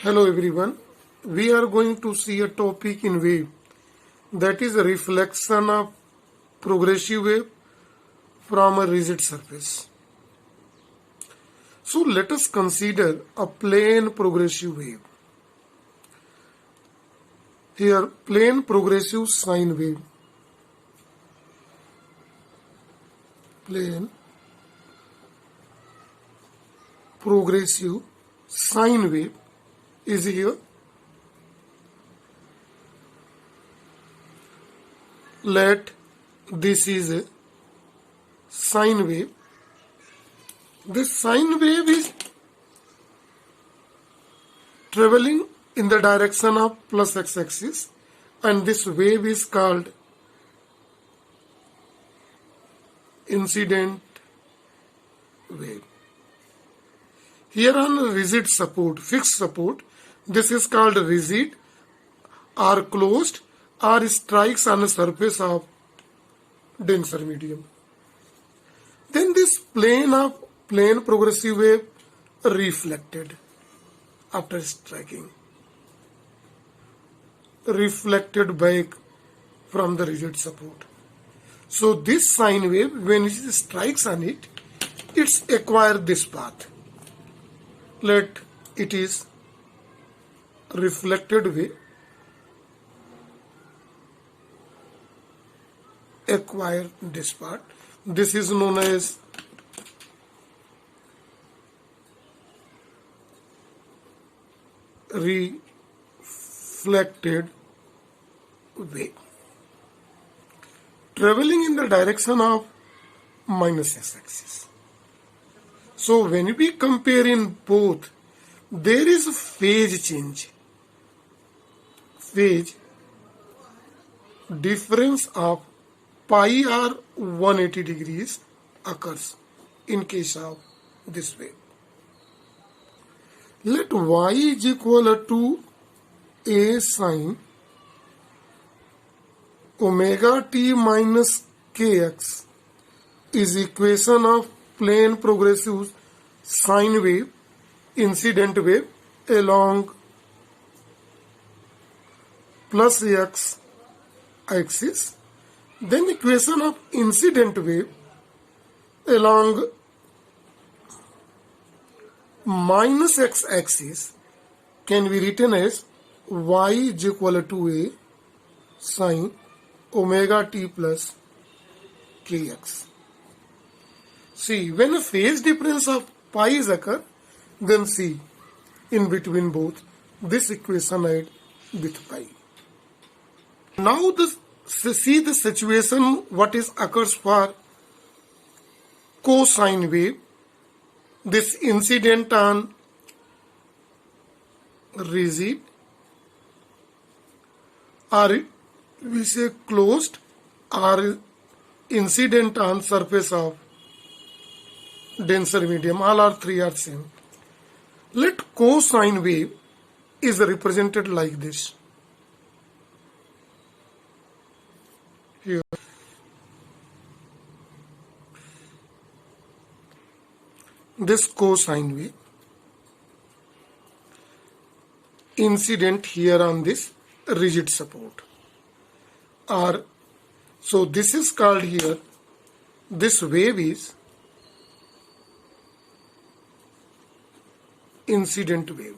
Hello everyone. We are going to see a topic in wave, that is a reflection of progressive wave from a rigid surface. So let us consider a plane progressive wave. Here plane progressive sine wave. Plane progressive sine wave is here. Let this is a sine wave. This sine wave is traveling in the direction of plus x-axis, and this wave is called incident wave. Here on rigid support, fixed support, this is called rigid or closed or strikes on a surface of denser medium. Then this plane progressive wave reflected after striking. Reflected back from the rigid support. So this sine wave, when it strikes on it, it's acquired this path. Let it is reflected wave acquire this part. This is known as reflected wave, traveling in the direction of minus x-axis. So when we compare in both, there is a phase change. Phase difference of pi or 180 degrees occurs in case of this wave. Let y is equal to a sine omega t minus kx is equation of plane progressive sine wave, incident wave along plus x axis. Then equation of incident wave along minus x axis can be written as y is equal to a sine omega t plus kx. See, when a phase difference of pi is occur, then see in between both this equation add with pi. Now see the situation what is occurs for cosine wave. This incident on rigid or we say closed or incident on surface of denser medium, all are three are same. Let cosine wave is represented like this. Here this cosine wave incident here on this rigid support, or so this is called here, this wave is incident wave,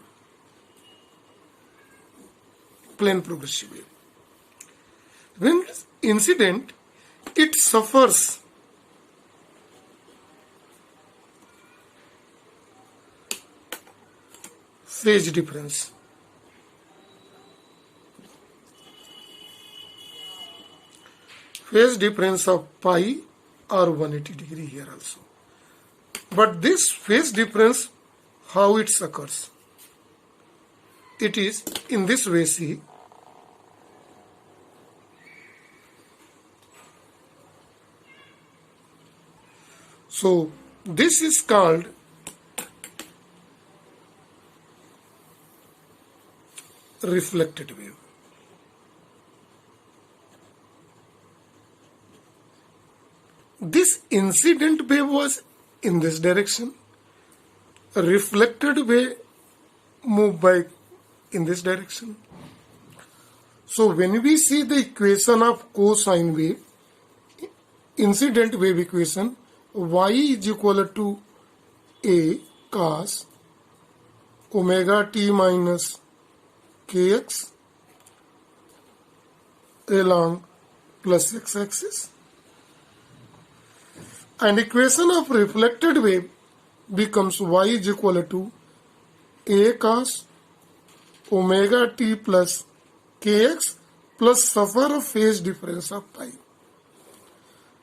plane progressive wave. When it is incident, it suffers phase difference. Phase difference of pi or 180 degree here also. But this phase difference, how it occurs? It is in this way, see. So this is called reflected wave. This incident wave was in this direction. A reflected wave moved by in this direction. So when we see the equation of cosine wave, incident wave equation, y is equal to a cos omega t minus kx along plus x-axis, and equation of reflected wave becomes y is equal to a cos omega t plus kx plus suffer of phase difference of pi,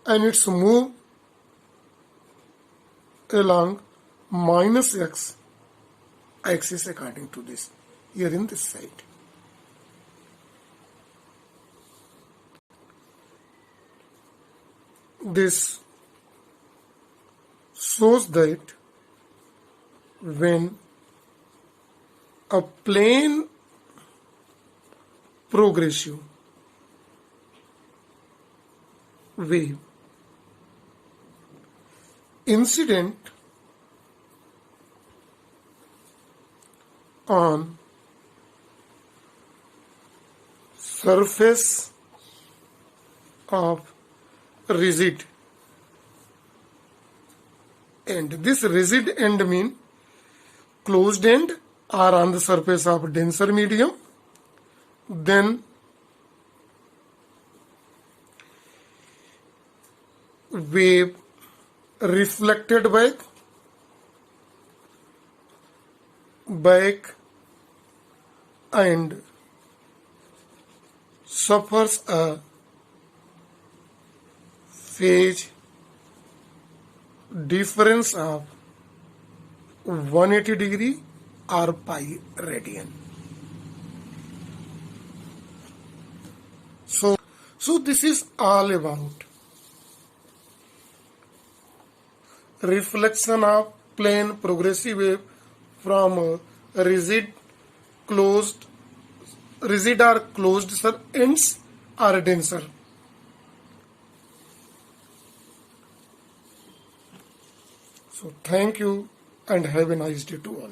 and its move along minus x axis according to this here in this side. This shows that when a plane progressive wave incident on surface of rigid end. This rigid end mean closed end or on the surface of denser medium, then wave reflected back and suffers a phase difference of 180 degree or pi radian. So this is all about reflection of plane progressive wave from rigid or closed ends or denser. So thank you and have a nice day to all.